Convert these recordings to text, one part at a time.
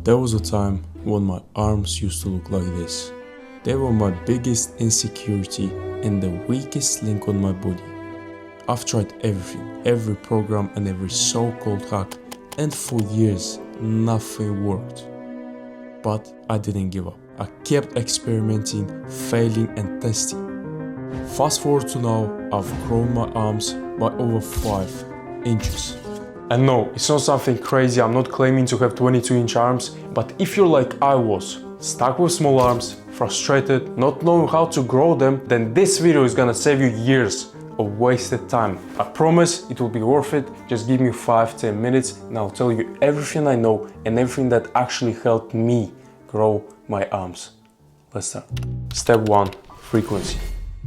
There was a time when my arms used to look like this. They were my biggest insecurity and the weakest link on my body. I've tried everything, every program and every so-called hack, and for years nothing worked. But I didn't give up. I kept experimenting, failing and testing. Fast forward to now, I've grown my arms by over 5 inches. And no, it's not something crazy, I'm not claiming to have 22-inch arms, but if you're like I was, stuck with small arms, frustrated, not knowing how to grow them, then this video is gonna save you years of wasted time. I promise it will be worth it. Just give me 5-10 minutes and I'll tell you everything I know and everything that actually helped me grow my arms. Let's start. Step 1. Frequency.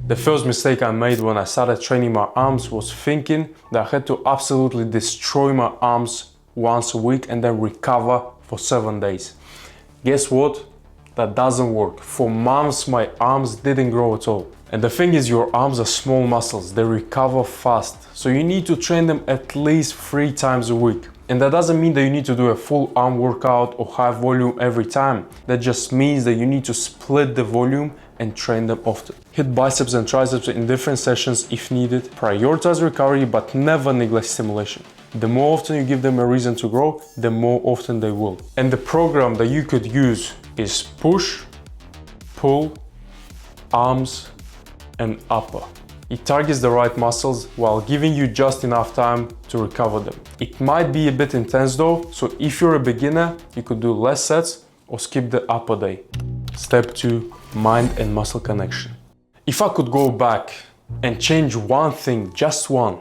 The first mistake I made when I started training my arms was thinking that I had to absolutely destroy my arms once a week and then recover for 7 days. Guess what? That doesn't work. For months my arms didn't grow at all. And the thing is, your arms are small muscles, they recover fast. So you need to train them at least 3 times a week. And that doesn't mean that you need to do a full arm workout or high volume every time. That just means that you need to split the volume and train them often. Hit biceps and triceps in different sessions if needed. Prioritize recovery, but never neglect stimulation. The more often you give them a reason to grow, the more often they will. And the program that you could use is push, pull, arms, and upper. It targets the right muscles while giving you just enough time to recover them. It might be a bit intense though, so if you're a beginner, you could do less sets or skip the upper day. Step 2. Mind and muscle connection. If I could go back and change one thing, just one,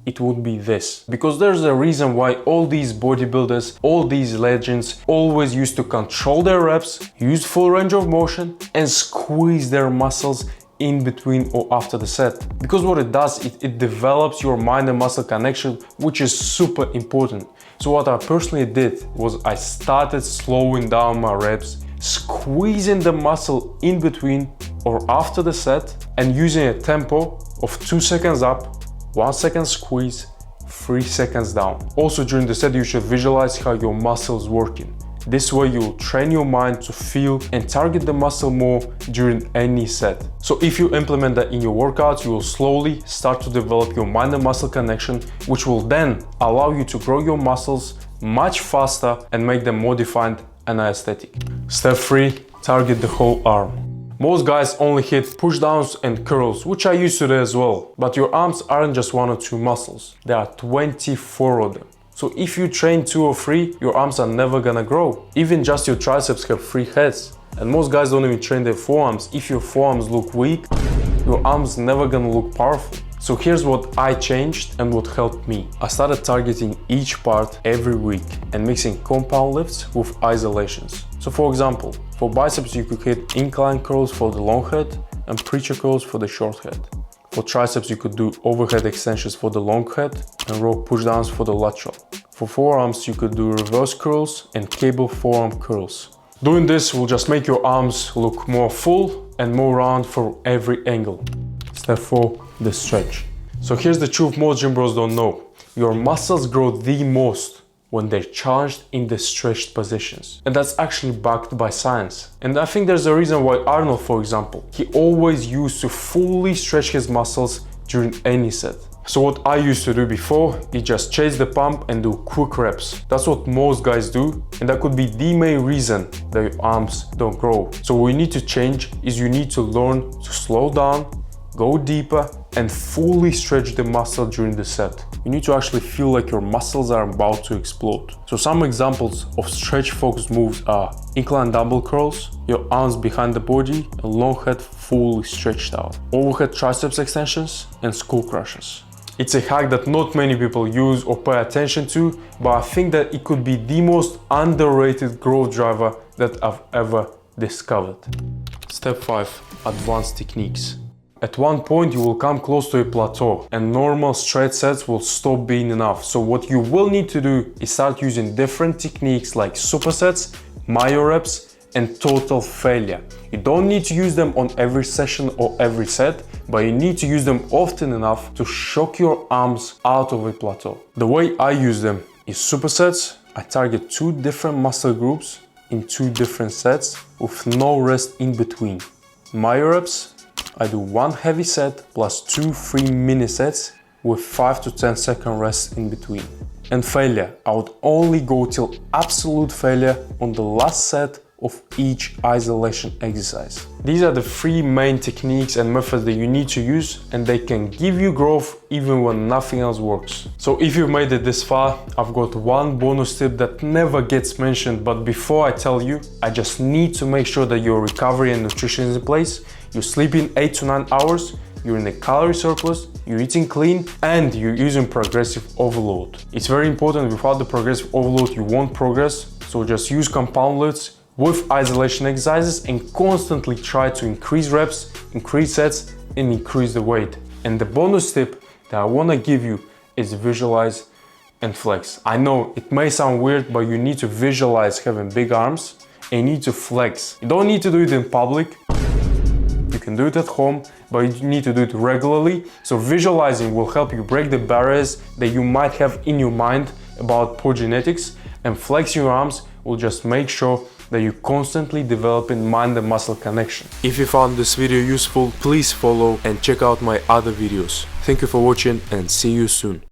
it would be this. Because there's a reason why all these bodybuilders, all these legends always used to control their reps, use full range of motion and squeeze their muscles in between or after the set. Because what it does, it develops your mind and muscle connection, which is super important. So what I personally did was I started slowing down my reps, squeezing the muscle in between or after the set and using a tempo of 2 seconds up, 1 second squeeze, 3 seconds down. Also during the set you should visualize how your muscle is working. This way you'll train your mind to feel and target the muscle more during any set. So if you implement that in your workouts, you will slowly start to develop your mind and muscle connection, which will then allow you to grow your muscles much faster and make them more defined and aesthetic. Step 3. Target the whole arm. Most guys only hit push downs and curls, which I used to do as well. But your arms aren't just 1 or 2 muscles. There are 24 of them. So if you train 2 or 3, your arms are never gonna grow. Even just your triceps have 3 heads. And most guys don't even train their forearms. If your forearms look weak, your arms never gonna look powerful. So here's what I changed and what helped me. I started targeting each part every week and mixing compound lifts with isolations. So for example, for biceps you could hit incline curls for the long head and preacher curls for the short head. For triceps you could do overhead extensions for the long head and row pushdowns for the lateral. For forearms you could do reverse curls and cable forearm curls. Doing this will just make your arms look more full and more round for every angle. Step 4. The stretch. So here's the truth most gym bros don't know. Your muscles grow the most when they're charged in the stretched positions. And that's actually backed by science. And I think there's a reason why Arnold, for example, he always used to fully stretch his muscles during any set. So what I used to do before is just chase the pump and do quick reps. That's what most guys do, and that could be the main reason that your arms don't grow. So what you need to change is you need to learn to slow down, go deeper and fully stretch the muscle during the set. You need to actually feel like your muscles are about to explode. So some examples of stretch focused moves are incline dumbbell curls, your arms behind the body and long head fully stretched out, overhead triceps extensions and skull crushes. It's a hack that not many people use or pay attention to, but I think that it could be the most underrated growth driver that I've ever discovered. Step 5. Advanced techniques. At one point you will come close to a plateau and normal straight sets will stop being enough. So what you will need to do is start using different techniques like supersets, myo reps and total failure. You don't need to use them on every session or every set, but you need to use them often enough to shock your arms out of a plateau. The way I use them is supersets. I target 2 different muscle groups in 2 different sets with no rest in between. My reps, I do 1 heavy set plus 2 3 mini sets with 5 to 10 second rest in between. And failure, I would only go till absolute failure on the last set of each isolation exercise. These are the 3 main techniques and methods that you need to use, and they can give you growth even when nothing else works. So if you've made it this far, I've got 1 bonus tip that never gets mentioned, but before I tell you, I just need to make sure that your recovery and nutrition is in place, you're sleeping 8 to 9 hours, you're in a calorie surplus, you're eating clean, and you're using progressive overload. It's very important. Without the progressive overload, you won't progress. So just use compound loads with isolation exercises and constantly try to increase reps, increase sets, and increase the weight. And the bonus tip that I want to give you is visualize and flex. I know it may sound weird, but you need to visualize having big arms and you need to flex. You don't need to do it in public. You can do it at home, but you need to do it regularly. So visualizing will help you break the barriers that you might have in your mind about poor genetics, and flexing your arms will just make sure that you constantly developing mind and muscle connection. If you found this video useful, please follow and check out my other videos. Thank you for watching and see you soon.